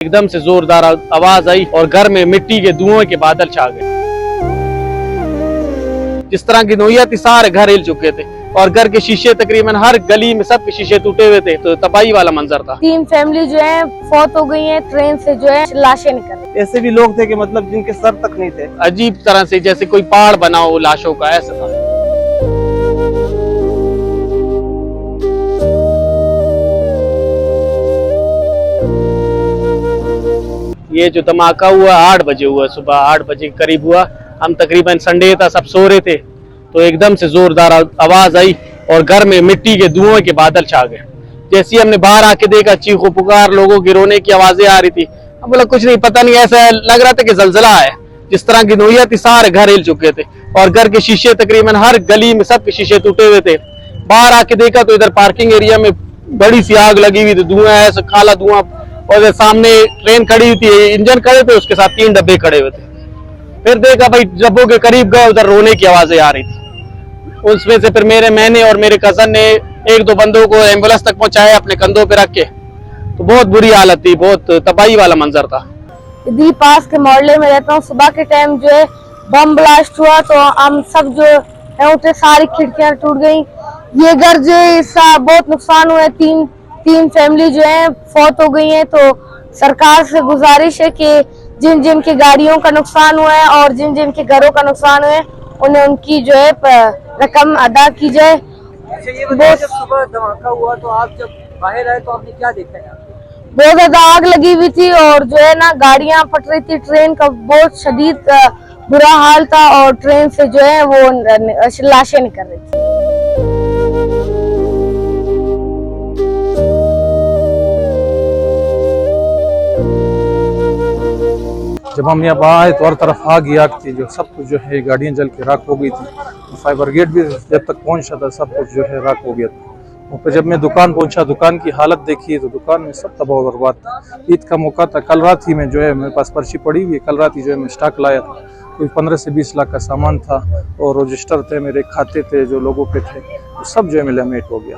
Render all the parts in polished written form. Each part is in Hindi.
एकदम से जोरदार आवाज आई और घर में मिट्टी के धुएं के बादल छा गए। जिस तरह की नोयत थी, सारे घर हिल चुके थे और घर के शीशे तकरीबन हर गली में सब के शीशे टूटे हुए थे। तो तबाही वाला मंजर था। 3 फैमिली जो है फौत हो गई है, ट्रेन से जो है लाशें निकल रही। ऐसे भी लोग थे कि मतलब जिनके सर तक नहीं थे। अजीब तरह से जैसे कोई पहाड़ बना हो लाशों का, ऐसा था। ये जो धमाका हुआ 8 बजे हुआ, सुबह 8 बजे के करीब हुआ। हम तकरीबन संडे था, सब सो रहे थे, तो एकदम से जोरदार आवाज आई और घर में मिट्टी के धुएं के बादल छा गए। जैसे ही हमने बाहर आके देखा, चीखो पुकार, लोगों की रोने की आवाजें आ रही थी। हम बोला कुछ नहीं, पता नहीं, ऐसा लग रहा था कि जलजला है। जिस तरह की नोयत थी, सारे घर हिल चुके थे और घर के शीशे तकरीबन हर गली में सब के शीशे टूटे हुए थे। बाहर आके देखा तो इधर पार्किंग एरिया में बड़ी सी आग लगी हुई थी, धुआं ऐसा काला धुआं, और सामने ट्रेन खड़ी हुई थी, इंजन खड़े थे, उसके साथ 3 डब्बे खड़े हुए थे। फिर देखा भाई, डब्बों के करीब गए, उधर रोने की आवाजें आ रही थी। उसमें से फिर मैंने और मेरे कजन ने 1-2 बंदों को एम्बुलेंस तक पहुंचाया अपने कंधों पे रख के। तो बहुत बुरी हालत थी, बहुत तबाही वाला मंजर था। दी पास के मोहल्ले में रहता हूँ। सुबह के टाइम जो है बम ब्लास्ट हुआ तो हम सब जो है उठे, सारी खिड़कियां टूट गई। ये घर जो है इसका बहुत नुकसान हुआ है। 3 फैमिली जो है फौत हो गई है। तो सरकार से गुजारिश है कि जिन जिन की गाड़ियों का नुकसान हुआ है और जिन जिन के घरों का नुकसान हुआ है, उन्हें उनकी जो है रकम अदा की जाए। अच्छा, ये बताइए, जब सुबह धमाका हुआ तो आप जब बाहर आए तो आपने क्या देखा है? बहुत ज्यादा आग लगी हुई थी और जो है ना गाड़ियां फट रही थी। ट्रेन का बहुत शदीद बुरा हाल था और ट्रेन से जो है वो लाशें निकल रही थी। जब हम यहाँ बाहर आए तो हर तरफ आग ही आग थी, जो सब कुछ जो है गाड़ियाँ जल के राख हो गई थी। फायर ब्रिगेड भी जब तक पहुँचा था सब कुछ जो है राख हो गया था। और फिर जब मैं दुकान पहुंचा, दुकान की हालत देखी तो दुकान में सब तबाह बर्बाद था। ईद का मौका था, कल रात ही में जो है मेरे पास पर्ची पड़ी हुई है, कल रात ही जो है मैं स्टॉक लाया था। कोई 15 से 20 लाख का सामान था और रजिस्टर थे, मेरे खाते थे जो लोगों पे थे, तो सब जो है मिलामेट हो गया।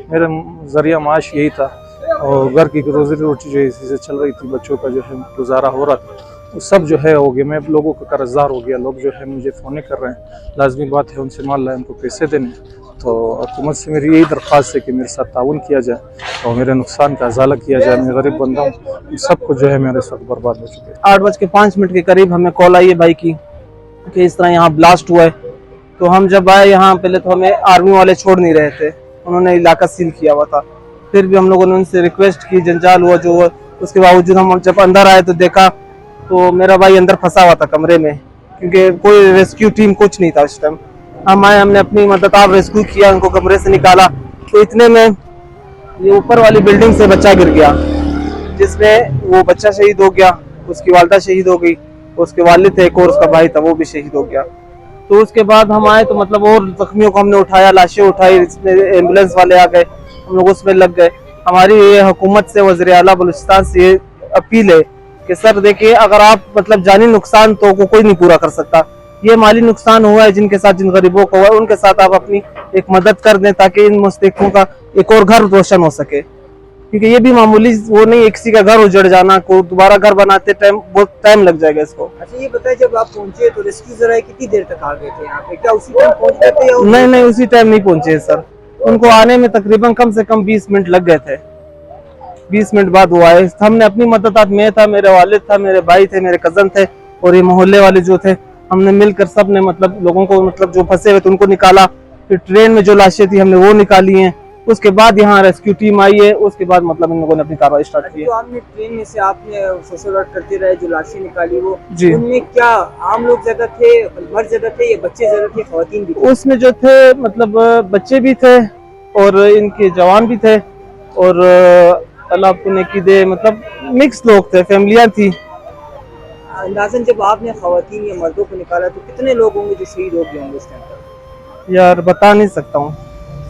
मेरा जरिया माश यही था और घर की रोजी रोटी जो है इसी से चल रही थी, बच्चों का जो है गुजारा हो रहा था, वो सब जो है हो गया। मैं लोगों का कर्जदार हो गया। लोग जो है मुझे फ़ोन कर रहे हैं, लाजमी बात है उनसे माल लाए, उनको पैसे देने। तो हुकूमत से मेरी यही दरख्वास्त है कि मेरे साथ ताउन किया जाए और मेरे नुकसान का अजाला किया जाए। मैं गरीब बंदा हूँ, सब कुछ जो है मेरे साथ बर्बाद हो चुके हैं। 8:05 के करीब हमें कॉल आई है भाई की कि इस तरह यहाँ ब्लास्ट हुआ है। तो हम जब आए यहाँ, पहले तो हमें आर्मी वाले छोड़ नहीं रहे थे, उन्होंने इलाका सील किया हुआ था। फिर भी हम लोगों ने उनसे रिक्वेस्ट की, जंजाल हुआ जो हुआ, उसके बावजूद हम जब अंदर आए तो देखा तो मेरा भाई अंदर फंसा हुआ था कमरे में, क्योंकि कोई रेस्क्यू टीम कुछ नहीं था उस टाइम। हम आए, हमने अपनी मदद आप रेस्क्यू किया, उनको कमरे से निकाला। तो इतने में ये ऊपर वाली बिल्डिंग से बच्चा गिर गया, जिसमें वो बच्चा शहीद हो गया, उसकी वालिदा शहीद हो गई, उसके वालिद थे, एक और उसका भाई था, वो भी शहीद हो गया। तो उसके बाद हम आए तो मतलब और जख्मियों को हमने उठाया, लाशें उठाई, एम्बुलेंस वाले आ गए, हम लोग उसमें लग गए। हमारी ये हुकूमत से, वज़ीर आला बलूचिस्तान से ये अपील है कि सर देखिए, अगर आप मतलब जानी नुकसान तो कोई नहीं पूरा कर सकता, ये माली नुकसान हुआ है जिनके साथ, जिन गरीबों को हुआ है, उनके साथ आप अपनी एक मदद कर दें ताकि इन मुस्तहिकों का एक और घर रोशन हो सके। क्योंकि ये भी मामूली वो नहीं है, किसी का घर उजड़ जाना, को दोबारा घर बनाते टाइम बहुत टाइम लग जाएगा इसको। अच्छा, ये बताइए, जब आप पहुंचे तो रेस्क्यू जराए कितनी देर तक आ गए थे यहाँ पे? क्या उसी टाइम पहुंच गए थे या नहीं, उसी टाइम नहीं पहुंचे सर। उनको आने में तकरीबन कम से कम 20 मिनट लग गए थे। 20 मिनट बाद वो आए। हमने अपनी मदद, मैं था, मेरे वालिद था, मेरे भाई थे, मेरे कजन थे और ये मोहल्ले वाले जो थे, हमने मिलकर सब ने मतलब लोगों को मतलब जो फंसे हुए थे उनको निकाला। फिर ट्रेन में जो लाशें थी हमने वो निकाली हैं। उसके बाद यहाँ रेस्क्यू टीम आई है। उसके बाद मतलब इन लोगों ने अपनी कार्रवाई स्टार्ट की है। तो आपने ट्रेन में से आपने सोशल वर्क करते रहे, जो लाशें निकाली वो जी, उनमें क्या आम लोग ज्यादा थे, मर्द ज्यादा थे, या बच्चे ज्यादा थे, खवातीन भी थे? उसमें जो थे मतलब बच्चे भी थे और इनके जवान भी थे और अल्लाह आपको नेकी दे, मतलब मिक्स लोग थे, फैमिलियां थी। अंदाजन जब आपने खवातीन या मर्दों को निकाला तो कितने लोग होंगे जो शहीद हो गए होंगे उस टाइम पर? यार बता नहीं सकता हूँ,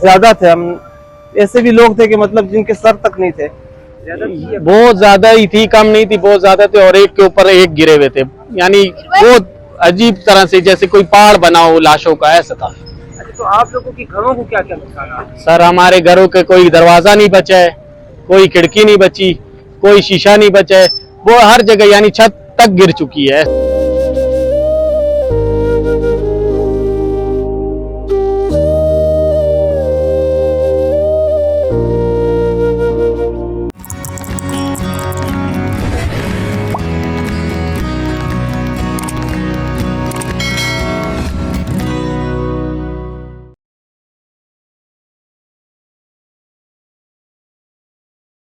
ज्यादा थे। हम ऐसे भी लोग थे कि मतलब जिनके सर तक नहीं थे। बहुत ज्यादा ही थी, कम नहीं थी, बहुत ज्यादा थे और एक के ऊपर एक गिरे हुए थे। यानी बहुत अजीब तरह से जैसे कोई पहाड़ बना हो लाशों का, ऐसा था। अच्छा, तो आप लोगों की घरों को क्या क्या नुकसान? सर हमारे घरों के कोई दरवाजा नहीं बचा है, कोई खिड़की नहीं बची, कोई शीशा नहीं बचा है, वो हर जगह यानी छत तक गिर चुकी है।